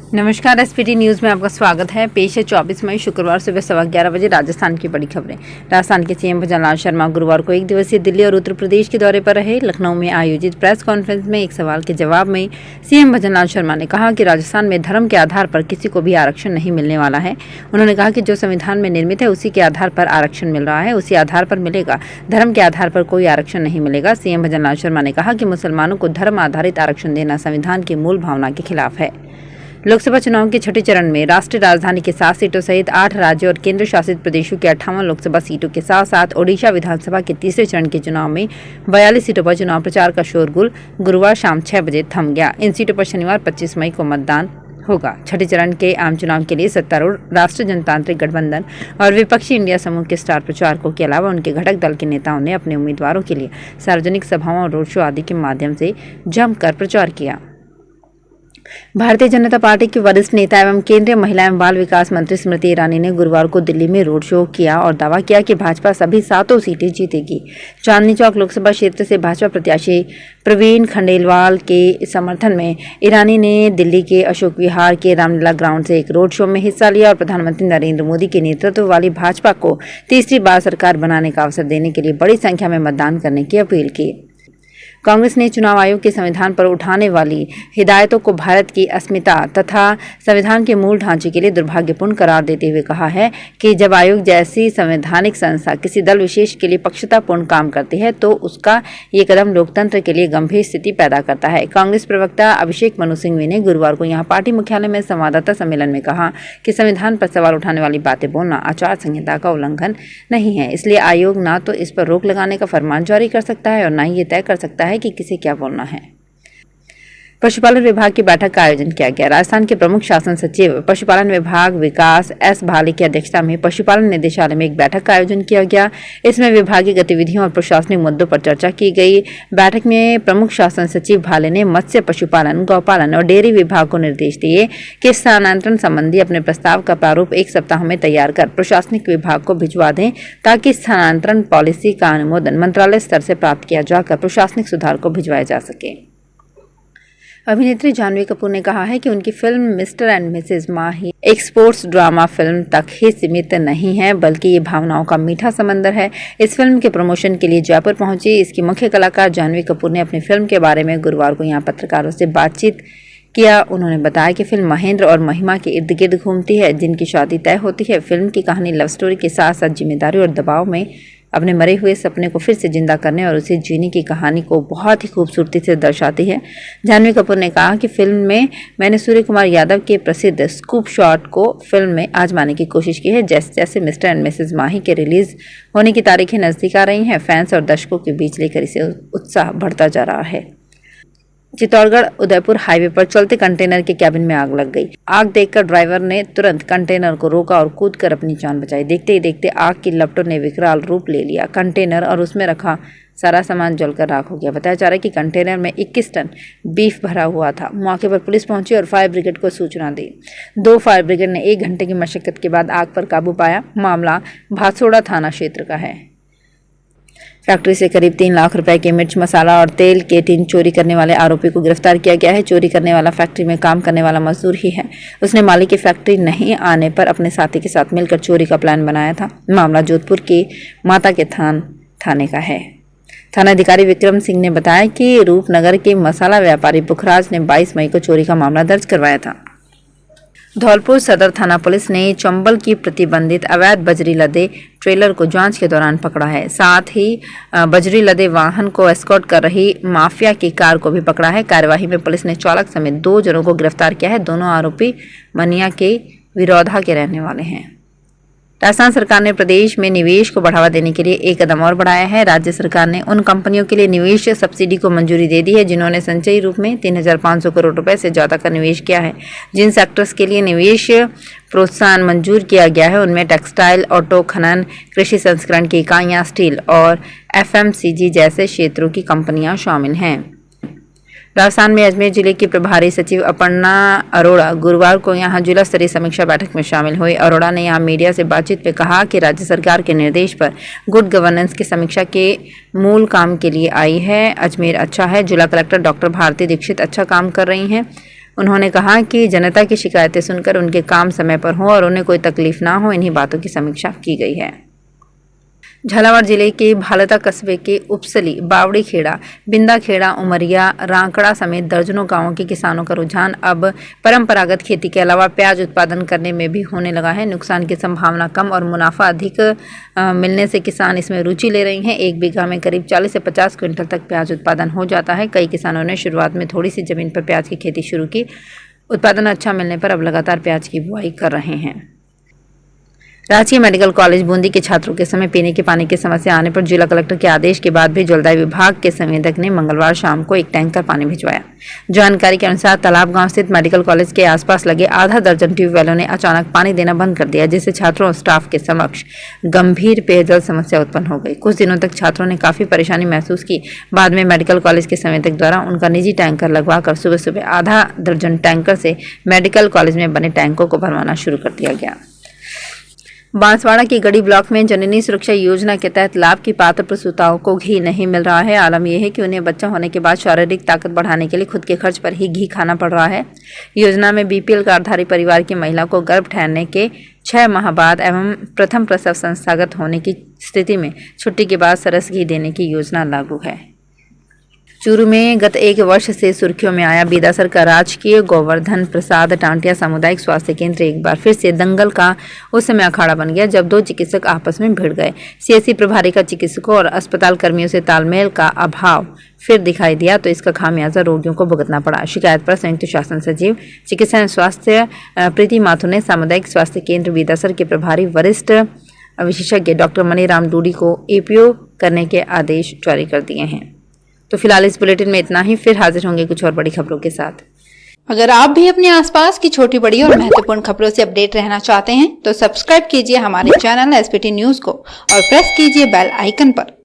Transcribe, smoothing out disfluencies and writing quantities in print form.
नमस्कार, SPT news में आपका स्वागत है। पेश है 24 मई शुक्रवार सुबह 11:15 बजे राजस्थान की बड़ी खबरें। राजस्थान के सीएम भजनलाल शर्मा गुरुवार को एक दिवसीय दिल्ली और उत्तर प्रदेश के दौरे पर रहे। लखनऊ में आयोजित प्रेस कॉन्फ्रेंस में एक सवाल के जवाब में सीएम भजनलाल शर्मा ने कहा कि राजस्थान में धर्म के आधार पर किसी को भी आरक्षण नहीं मिलने वाला है। उन्होंने कहा कि जो संविधान में निर्मित है उसी के आधार पर आरक्षण मिल रहा है, उसी आधार पर मिलेगा। धर्म के आधार पर कोई आरक्षण नहीं मिलेगा। सीएम भजनलाल शर्मा ने कहा कि मुसलमानों को धर्म आधारित आरक्षण देना संविधान की मूल भावना के खिलाफ है। लोकसभा चुनाव के छठे चरण में राष्ट्रीय राजधानी के 7 सीटों सहित 8 राज्यों और केंद्र शासित प्रदेशों के 58 लोकसभा सीटों के साथ साथ ओडिशा विधानसभा के तीसरे चरण के चुनाव में 42 सीटों पर चुनाव प्रचार का शोरगुल गुरुवार शाम 6 बजे थम गया। इन सीटों पर शनिवार 25 मई को मतदान होगा। छठे चरण के आम चुनाव के लिए सत्तारूढ़ राष्ट्रीय जनतांत्रिक गठबंधन और विपक्षी इंडिया समूह के स्टार प्रचारकों के अलावा उनके घटक दल के नेताओं ने अपने उम्मीदवारों के लिए सार्वजनिक सभाओं और रोड शो आदि के माध्यम से जमकर प्रचार किया। भारतीय जनता पार्टी की वरिष्ठ नेता एवं केंद्रीय महिला एवं बाल विकास मंत्री स्मृति ईरानी ने गुरुवार को दिल्ली में रोड शो किया और दावा किया कि भाजपा सभी 7 सीटें जीतेगी। चांदनी चौक लोकसभा क्षेत्र से भाजपा प्रत्याशी प्रवीण खंडेलवाल के समर्थन में ईरानी ने दिल्ली के अशोक विहार के रामलीला ग्राउंड से एक रोड शो में हिस्सा लिया और प्रधानमंत्री नरेंद्र मोदी के नेतृत्व वाली भाजपा को तीसरी बार सरकार बनाने का अवसर देने के लिए बड़ी संख्या में मतदान करने की अपील की। कांग्रेस ने चुनाव आयोग के संविधान पर उठाने वाली हिदायतों को भारत की अस्मिता तथा संविधान के मूल ढांचे के लिए दुर्भाग्यपूर्ण करार देते हुए कहा है कि जब आयोग जैसी संवैधानिक संस्था किसी दल विशेष के लिए पक्षतापूर्ण काम करती है तो उसका ये कदम लोकतंत्र के लिए गंभीर स्थिति पैदा करता है। कांग्रेस प्रवक्ता अभिषेक मनु सिंघवी ने गुरुवार को यहाँ पार्टी मुख्यालय में संवाददाता सम्मेलन में कहा कि संविधान पर सवाल उठाने वाली बातें बोलना आचार संहिता का उल्लंघन नहीं है, इसलिए आयोग न तो इस पर रोक लगाने का फरमान जारी कर सकता है और न ही ये तय कर सकता है कि किसे क्या बोलना है। पशुपालन विभाग की बैठक का आयोजन किया गया। राजस्थान के प्रमुख शासन सचिव पशुपालन विभाग विकास एस भाले की अध्यक्षता में पशुपालन निदेशालय में एक बैठक का आयोजन किया गया। इसमें विभागीय गतिविधियों और प्रशासनिक मुद्दों पर चर्चा की गई। बैठक में प्रमुख शासन सचिव भाले ने मत्स्य पशुपालन, गौपालन और डेयरी विभाग को निर्देश दिए कि स्थानांतरण संबंधी अपने प्रस्ताव का प्रारूप 1 सप्ताह में तैयार कर प्रशासनिक विभाग को भिजवा दें ताकि स्थानांतरण पॉलिसी का अनुमोदन मंत्रालय स्तर से प्राप्त किया जाकर प्रशासनिक सुधार को भिजवाया जा सके। अभिनेत्री जानवी कपूर ने कहा है कि उनकी फिल्म मिस्टर एंड मिसेज माही एक स्पोर्ट्स ड्रामा फिल्म तक ही सीमित नहीं है, बल्कि ये भावनाओं का मीठा समंदर है। इस फिल्म के प्रमोशन के लिए जयपुर पहुंची इसकी मुख्य कलाकार जानवी कपूर ने अपनी फिल्म के बारे में गुरुवार को यहां पत्रकारों से बातचीत किया। उन्होंने बताया कि फिल्म महेंद्र और महिमा के इर्द गिर्द घूमती है, जिनकी शादी तय होती है। फिल्म की कहानी लव स्टोरी के साथ साथ जिम्मेदारी और दबाव में अपने मरे हुए सपने को फिर से जिंदा करने और उसे जीने की कहानी को बहुत ही खूबसूरती से दर्शाती है। जानवी कपूर ने कहा कि फिल्म में मैंने सूर्य कुमार यादव के प्रसिद्ध स्कूप शॉट को फिल्म में आजमाने की कोशिश की है। जैसे जैसे मिस्टर एंड मिसेज माही के रिलीज होने की तारीखें नजदीक आ रही हैं, फैंस और दर्शकों के बीच लेकर इसे उत्साह बढ़ता जा रहा है। चित्तौड़गढ़ उदयपुर हाईवे पर चलते कंटेनर के कैबिन में आग लग गई। आग देखकर ड्राइवर ने तुरंत कंटेनर को रोका और कूदकर अपनी जान बचाई। देखते ही देखते आग की लपटों ने विकराल रूप ले लिया। कंटेनर और उसमें रखा सारा सामान जलकर राख हो गया। बताया जा रहा है कि कंटेनर में 21 टन बीफ भरा हुआ था। मौके पर पुलिस पहुंची और फायर ब्रिगेड को सूचना दी। 2 फायर ब्रिगेड ने 1 घंटे की मशक्कत के बाद आग पर काबू पाया। मामला भासोड़ा थाना क्षेत्र का है। फैक्ट्री से करीब 3 लाख रुपए के मिर्च मसाला और तेल के टिन चोरी करने वाले आरोपी को गिरफ्तार किया गया है। चोरी करने वाला फैक्ट्री में काम करने वाला मजदूर ही है। उसने मालिक की फैक्ट्री नहीं आने पर अपने साथी के साथ मिलकर चोरी का प्लान बनाया था। मामला जोधपुर के माता के थाने का है। थानाधिकारी विक्रम सिंह ने बताया कि रूपनगर के मसाला व्यापारी पुखराज ने 22 मई को चोरी का मामला दर्ज करवाया था। धौलपुर सदर थाना पुलिस ने चंबल की प्रतिबंधित अवैध बजरी लदे ट्रेलर को जांच के दौरान पकड़ा है। साथ ही बजरी लदे वाहन को एस्कॉर्ट कर रही माफिया की कार को भी पकड़ा है। कार्यवाही में पुलिस ने चालक समेत 2 जनों को गिरफ्तार किया है। दोनों आरोपी मनिया के विरोधा के रहने वाले हैं। राजस्थान सरकार ने प्रदेश में निवेश को बढ़ावा देने के लिए एक कदम और बढ़ाया है। राज्य सरकार ने उन कंपनियों के लिए निवेश सब्सिडी को मंजूरी दे दी है जिन्होंने संचयी रूप में 3,500 करोड़ रुपए से ज्यादा का निवेश किया है। जिन सेक्टर्स के लिए निवेश प्रोत्साहन मंजूर किया गया है उनमें टेक्सटाइल, ऑटो, खनन, कृषि संस्करण की इकाइयां, स्टील और FMCG जैसे क्षेत्रों की कंपनियां शामिल हैं। राजस्थान में अजमेर जिले की प्रभारी सचिव अपर्णा अरोड़ा गुरुवार को यहां जिला स्तरीय समीक्षा बैठक में शामिल हुई। अरोड़ा ने यहां मीडिया से बातचीत में कहा कि राज्य सरकार के निर्देश पर गुड गवर्नेंस की समीक्षा के मूल काम के लिए आई है। अजमेर अच्छा है। जिला कलेक्टर डॉक्टर भारती दीक्षित अच्छा काम कर रही हैं। उन्होंने कहा कि जनता की शिकायतें सुनकर उनके काम समय पर हो और उन्हें कोई तकलीफ ना हो, इन्हीं बातों की समीक्षा की गई है। झालावाड़ जिले के भालता कस्बे के उपसली, बावड़ी खेड़ा, बिंदा खेड़ा, उमरिया, रांकड़ा समेत दर्जनों गांवों के किसानों का रुझान अब परंपरागत खेती के अलावा प्याज उत्पादन करने में भी होने लगा है। नुकसान की संभावना कम और मुनाफा अधिक मिलने से किसान इसमें रुचि ले रहे हैं। 1 बीघा में करीब 40 से 50 क्विंटल तक प्याज उत्पादन हो जाता है। कई किसानों ने शुरुआत में थोड़ी सी जमीन पर प्याज की खेती शुरू की। उत्पादन अच्छा मिलने पर अब लगातार प्याज की बुआई कर रहे हैं। राजकीय मेडिकल कॉलेज बूंदी के छात्रों के समय पीने के पानी की समस्या आने पर जिला कलेक्टर के आदेश के बाद भी जलदाय विभाग के संवेदक ने मंगलवार शाम को एक टैंकर पानी भिजवाया। जानकारी के अनुसार तालाब गांव स्थित मेडिकल कॉलेज के आसपास लगे आधा दर्जन ट्यूबवेलों ने अचानक पानी देना बंद कर दिया, जिससे छात्रों और स्टाफ के समक्ष गंभीर पेयजल समस्या उत्पन्न हो गई। कुछ दिनों तक छात्रों ने काफी परेशानी महसूस की। बाद में मेडिकल कॉलेज के संवेदक द्वारा उनका निजी टैंकर लगवाकर सुबह सुबह आधा दर्जन टैंकर से मेडिकल कॉलेज में बने टैंकों को भरवाना शुरू कर दिया गया। बांसवाड़ा के गढ़ी ब्लॉक में जननी सुरक्षा योजना के तहत लाभ की पात्र प्रसूताओं को घी नहीं मिल रहा है। आलम यह है कि उन्हें बच्चा होने के बाद शारीरिक ताकत बढ़ाने के लिए खुद के खर्च पर ही घी खाना पड़ रहा है। योजना में बीपीएल कार्डधारी परिवार की महिला को गर्भ ठहरने के 6 माह बाद एवं प्रथम प्रसव संस्थागत होने की स्थिति में छुट्टी के बाद सरस घी देने की योजना लागू है। चूरू में गत 1 वर्ष से सुर्खियों में आया बीदासर का राजकीय गोवर्धन प्रसाद टांटिया सामुदायिक स्वास्थ्य केंद्र एक बार फिर से दंगल का उस समय अखाड़ा बन गया जब 2 चिकित्सक आपस में भिड़ गए। सीएससी प्रभारी का चिकित्सकों और अस्पताल कर्मियों से तालमेल का अभाव फिर दिखाई दिया तो इसका खामियाजा रोगियों को भुगतना पड़ा। शिकायत पर संयुक्त शासन सचिव चिकित्सा एवं स्वास्थ्य प्रीति माथुर ने सामुदायिक स्वास्थ्य केंद्र बीदासर के प्रभारी वरिष्ठ विशेषज्ञ डॉक्टर मनीराम डूडी को एपीओ करने के आदेश जारी कर दिए हैं। तो फिलहाल इस बुलेटिन में इतना ही। फिर हाजिर होंगे कुछ और बड़ी खबरों के साथ। अगर आप भी अपने आसपास की छोटी बड़ी और महत्वपूर्ण खबरों से अपडेट रहना चाहते हैं तो सब्सक्राइब कीजिए हमारे चैनल एसपीटी न्यूज को और प्रेस कीजिए बेल आइकन पर।